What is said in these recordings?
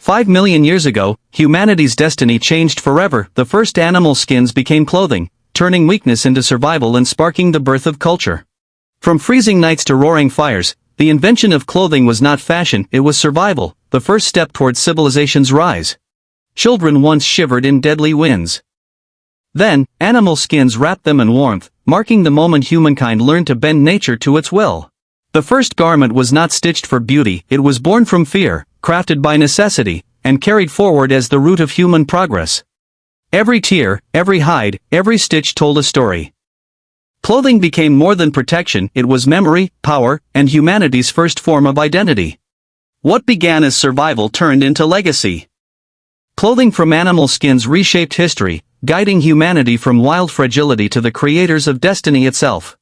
5 million years ago, humanity's destiny changed forever. The first animal skins became clothing, turning weakness into survival and sparking the birth of culture. From freezing nights to roaring fires, the invention of clothing was not fashion, it was survival, the first step towards civilization's rise. Children once shivered in deadly winds. Then, animal skins wrapped them in warmth, marking the moment humankind learned to bend nature to its will. The first garment was not stitched for beauty, it was born from fear, crafted by necessity, and carried forward as the root of human progress. Every tear, every hide, every stitch told a story. Clothing became more than protection, it was memory, power, and humanity's first form of identity. What began as survival turned into legacy. Clothing from animal skins reshaped history, guiding humanity from wild fragility to the creators of destiny itself.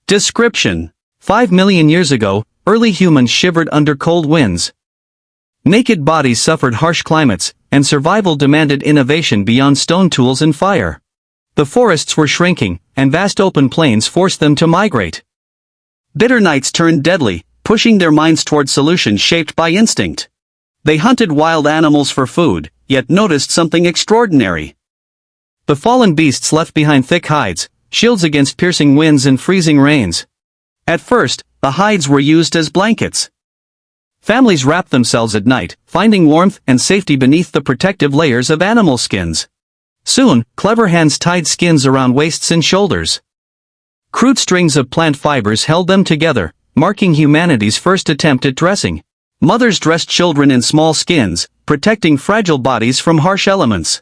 Description: 5 million years ago, early humans shivered under cold winds. Naked bodies suffered harsh climates, and survival demanded innovation beyond stone tools and fire. The forests were shrinking, and vast open plains forced them to migrate. Bitter nights turned deadly, pushing their minds toward solutions shaped by instinct. They hunted wild animals for food, yet noticed something extraordinary. The fallen beasts left behind thick hides, shields against piercing winds and freezing rains. At first, the hides were used as blankets. Families wrapped themselves at night, finding warmth and safety beneath the protective layers of animal skins. Soon, clever hands tied skins around waists and shoulders. Crude strings of plant fibers held them together, marking humanity's first attempt at dressing. Mothers dressed children in small skins, protecting fragile bodies from harsh elements.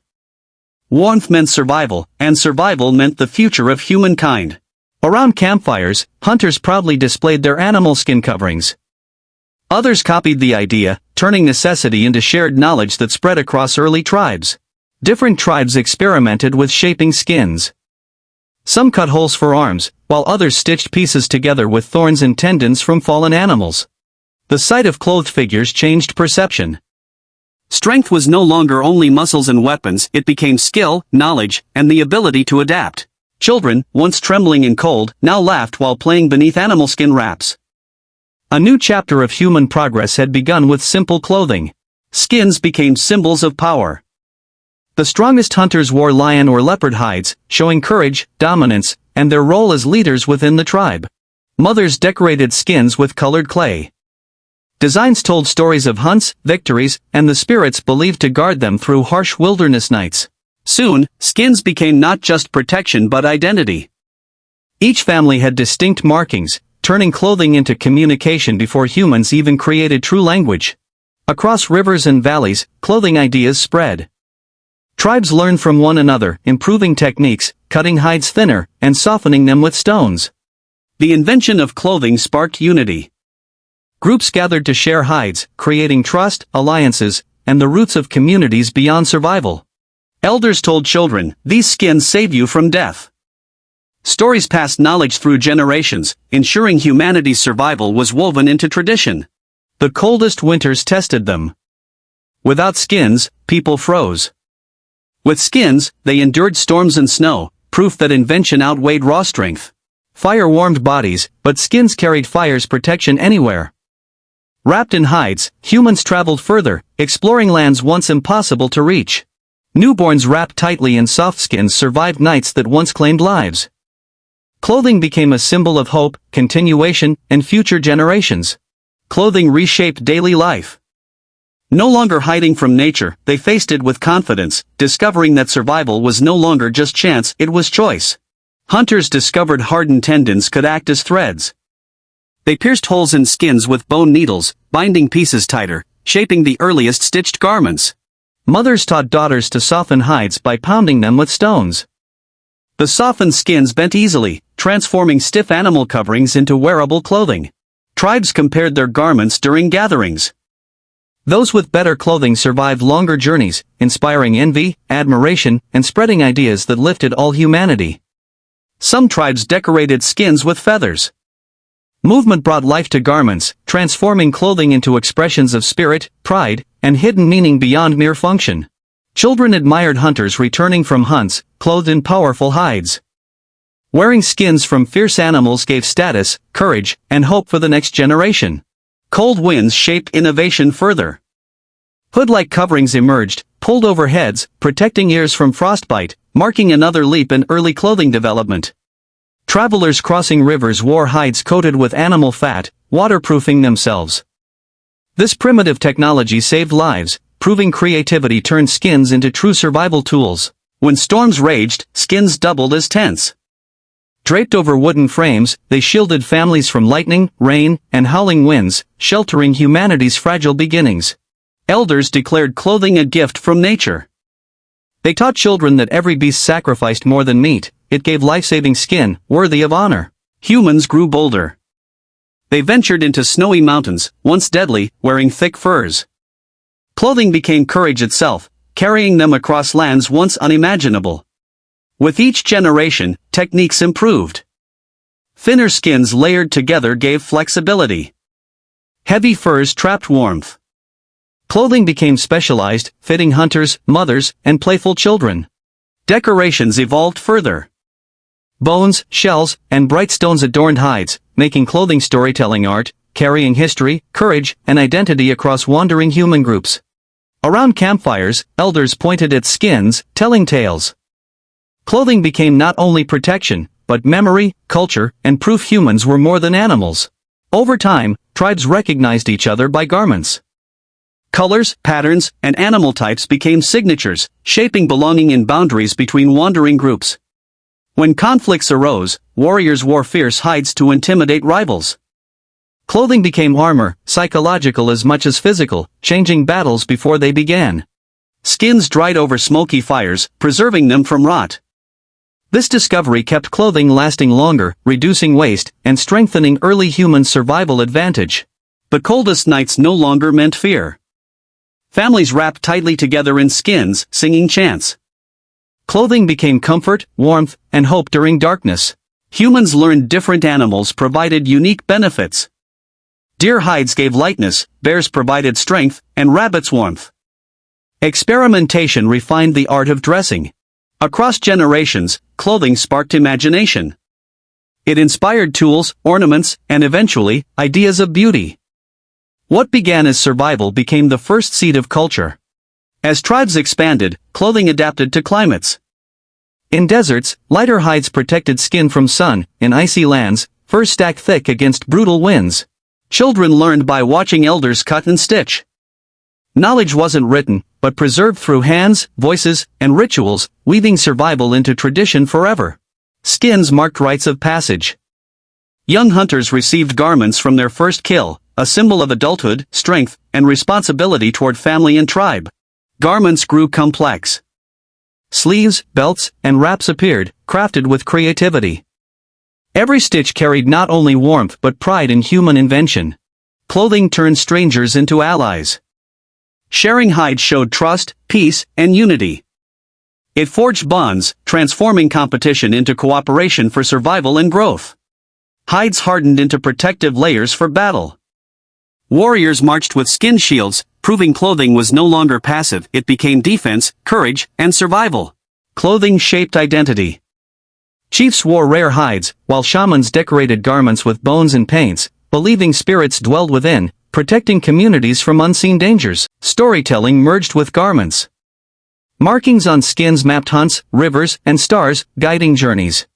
Warmth meant survival, and survival meant the future of humankind. Around campfires, hunters proudly displayed their animal skin coverings. Others copied the idea, turning necessity into shared knowledge that spread across early tribes. Different tribes experimented with shaping skins. Some cut holes for arms, while others stitched pieces together with thorns and tendons from fallen animals. The sight of clothed figures changed perception. Strength was no longer only muscles and weapons, it became skill, knowledge, and the ability to adapt. Children, once trembling in cold, now laughed while playing beneath animal skin wraps. A new chapter of human progress had begun with simple clothing. Skins became symbols of power. The strongest hunters wore lion or leopard hides, showing courage, dominance, and their role as leaders within the tribe. Mothers decorated skins with colored clay. Designs told stories of hunts, victories, and the spirits believed to guard them through harsh wilderness nights. Soon, skins became not just protection but identity. Each family had distinct markings, turning clothing into communication before humans even created true language. Across rivers and valleys, clothing ideas spread. Tribes learned from one another, improving techniques, cutting hides thinner, and softening them with stones. The invention of clothing sparked unity. Groups gathered to share hides, creating trust, alliances, and the roots of communities beyond survival. Elders told children, "These skins save you from death." Stories passed knowledge through generations, ensuring humanity's survival was woven into tradition. The coldest winters tested them. Without skins, people froze. With skins, they endured storms and snow, proof that invention outweighed raw strength. Fire warmed bodies, but skins carried fire's protection anywhere. Wrapped in hides, humans traveled further, exploring lands once impossible to reach. Newborns wrapped tightly in soft skins survived nights that once claimed lives. Clothing became a symbol of hope, continuation, and future generations. Clothing reshaped daily life. No longer hiding from nature, they faced it with confidence, discovering that survival was no longer just chance, it was choice. Hunters discovered hardened tendons could act as threads. They pierced holes in skins with bone needles, binding pieces tighter, shaping the earliest stitched garments. Mothers taught daughters to soften hides by pounding them with stones. The softened skins bent easily, transforming stiff animal coverings into wearable clothing. Tribes compared their garments during gatherings. Those with better clothing survived longer journeys, inspiring envy, admiration, and spreading ideas that lifted all humanity. Some tribes decorated skins with feathers. Movement brought life to garments, transforming clothing into expressions of spirit, pride, and hidden meaning beyond mere function. Children admired hunters returning from hunts, clothed in powerful hides. Wearing skins from fierce animals gave status, courage, and hope for the next generation. Cold winds shaped innovation further. Hood-like coverings emerged, pulled over heads, protecting ears from frostbite, marking another leap in early clothing development. Travelers crossing rivers wore hides coated with animal fat, waterproofing themselves. This primitive technology saved lives, proving creativity turned skins into true survival tools. When storms raged, skins doubled as tents. Draped over wooden frames, they shielded families from lightning, rain, and howling winds, sheltering humanity's fragile beginnings. Elders declared clothing a gift from nature. They taught children that every beast sacrificed more than meat, it gave life-saving skin, worthy of honor. Humans grew bolder. They ventured into snowy mountains, once deadly, wearing thick furs. Clothing became courage itself, carrying them across lands once unimaginable. With each generation, techniques improved. Thinner skins layered together gave flexibility. Heavy furs trapped warmth. Clothing became specialized, fitting hunters, mothers, and playful children. Decorations evolved further. Bones, shells, and bright stones adorned hides, making clothing storytelling art, carrying history, courage, and identity across wandering human groups. Around campfires, elders pointed at skins, telling tales. Clothing became not only protection, but memory, culture, and proof humans were more than animals. Over time, tribes recognized each other by garments. Colors, patterns, and animal types became signatures, shaping belonging in boundaries between wandering groups. When conflicts arose, warriors wore fierce hides to intimidate rivals. Clothing became armor, psychological as much as physical, changing battles before they began. Skins dried over smoky fires, preserving them from rot. This discovery kept clothing lasting longer, reducing waste, and strengthening early human survival advantage. But coldest nights no longer meant fear. Families wrapped tightly together in skins, singing chants. Clothing became comfort, warmth, and hope during darkness. Humans learned different animals provided unique benefits. Deer hides gave lightness, bears provided strength, and rabbits warmth. Experimentation refined the art of dressing. Across generations, clothing sparked imagination. It inspired tools, ornaments, and eventually, ideas of beauty. What began as survival became the first seed of culture. As tribes expanded, clothing adapted to climates. In deserts, lighter hides protected skin from sun. In icy lands, furs stacked thick against brutal winds. Children learned by watching elders cut and stitch. Knowledge wasn't written, but preserved through hands, voices, and rituals, weaving survival into tradition forever. Skins marked rites of passage. Young hunters received garments from their first kill, a symbol of adulthood, strength, and responsibility toward family and tribe. Garments grew complex. Sleeves, belts, and wraps appeared, crafted with creativity. Every stitch carried not only warmth but pride in human invention. Clothing turned strangers into allies. Sharing hides showed trust, peace, and unity. It forged bonds, transforming competition into cooperation for survival and growth. Hides hardened into protective layers for battle. Warriors marched with skin shields, proving clothing was no longer passive, it became defense, courage, and survival. Clothing shaped identity. Chiefs wore rare hides, while shamans decorated garments with bones and paints, believing spirits dwelled within, protecting communities from unseen dangers. Storytelling merged with garments. Markings on skins mapped hunts, rivers, and stars, guiding journeys.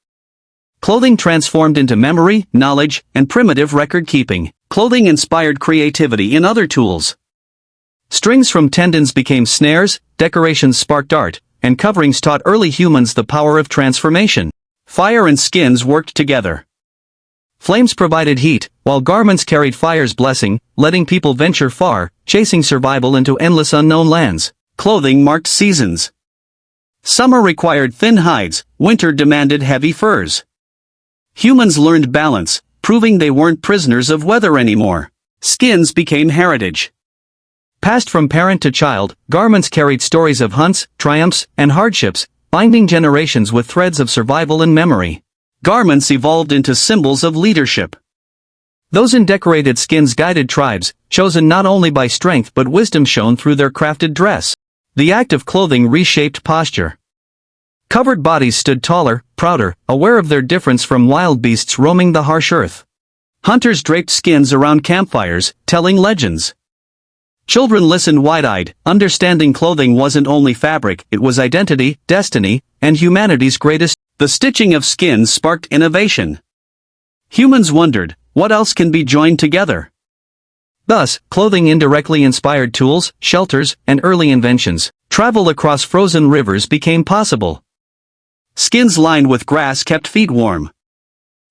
Clothing transformed into memory, knowledge, and primitive record-keeping. Clothing inspired creativity in other tools. Strings from tendons became snares, decorations sparked art, and coverings taught early humans the power of transformation. Fire and skins worked together. Flames provided heat, while garments carried fire's blessing, letting people venture far, chasing survival into endless unknown lands. Clothing marked seasons. Summer required thin hides, winter demanded heavy furs. Humans learned balance, proving they weren't prisoners of weather anymore. Skins became heritage. Passed from parent to child, garments carried stories of hunts, triumphs, and hardships, binding generations with threads of survival and memory. Garments evolved into symbols of leadership. Those in decorated skins guided tribes, chosen not only by strength but wisdom shone through their crafted dress. The act of clothing reshaped posture. Covered bodies stood taller, prouder, aware of their difference from wild beasts roaming the harsh earth. Hunters draped skins around campfires, telling legends. Children listened wide-eyed, understanding clothing wasn't only fabric, it was identity, destiny, and humanity's greatest. The stitching of skins sparked innovation. Humans wondered, what else can be joined together? Thus, clothing indirectly inspired tools, shelters, and early inventions. Travel across frozen rivers became possible. Skins lined with grass kept feet warm.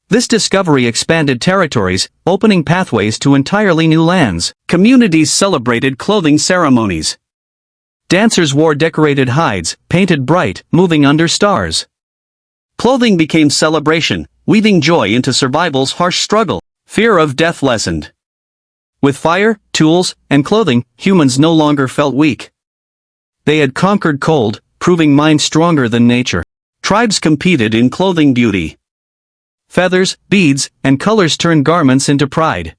This discovery expanded territories, opening pathways to entirely new lands. Communities celebrated clothing ceremonies. Dancers wore decorated hides, painted bright, moving under stars. Clothing became celebration, weaving joy into survival's harsh struggle. Fear of death lessened. With fire, tools, and clothing, humans no longer felt weak. They had conquered cold, proving mind stronger than nature. Tribes competed in clothing beauty. Feathers, beads, and colors turned garments into pride.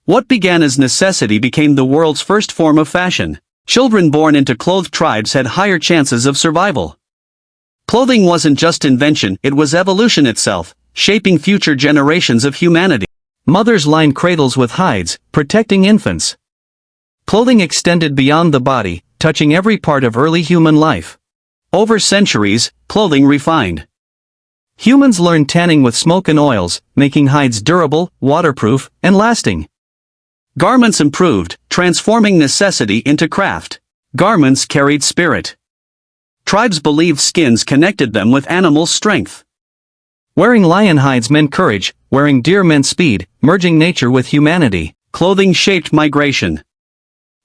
What began as necessity became the world's first form of fashion. Children born into clothed tribes had higher chances of survival. Clothing wasn't just invention, it was evolution itself, shaping future generations of humanity. Mothers lined cradles with hides, protecting infants. Clothing extended beyond the body, touching every part of early human life. Over centuries, clothing refined. Humans learned tanning with smoke and oils, making hides durable, waterproof, and lasting. Garments improved, transforming necessity into craft. Garments carried spirit. Tribes believed skins connected them with animals' strength. Wearing lion hides meant courage, wearing deer meant speed, merging nature with humanity. Clothing shaped migration.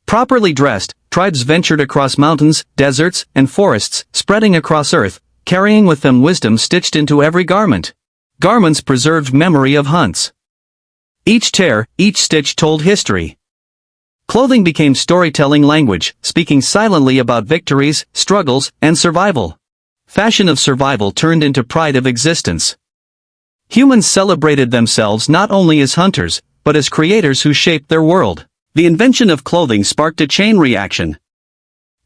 Properly dressed, tribes ventured across mountains, deserts, and forests, spreading across earth, carrying with them wisdom stitched into every garment. Garments preserved memory of hunts. Each tear, each stitch told history. Clothing became storytelling language, speaking silently about victories, struggles, and survival. Fashion of survival turned into pride of existence. Humans celebrated themselves not only as hunters, but as creators who shaped their world. The invention of clothing sparked a chain reaction.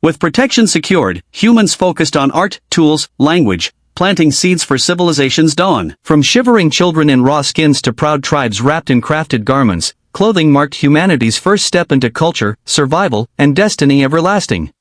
With protection secured, humans focused on art, tools, language, planting seeds for civilization's dawn. From shivering children in raw skins to proud tribes wrapped in crafted garments, clothing marked humanity's first step into culture, survival, and destiny everlasting.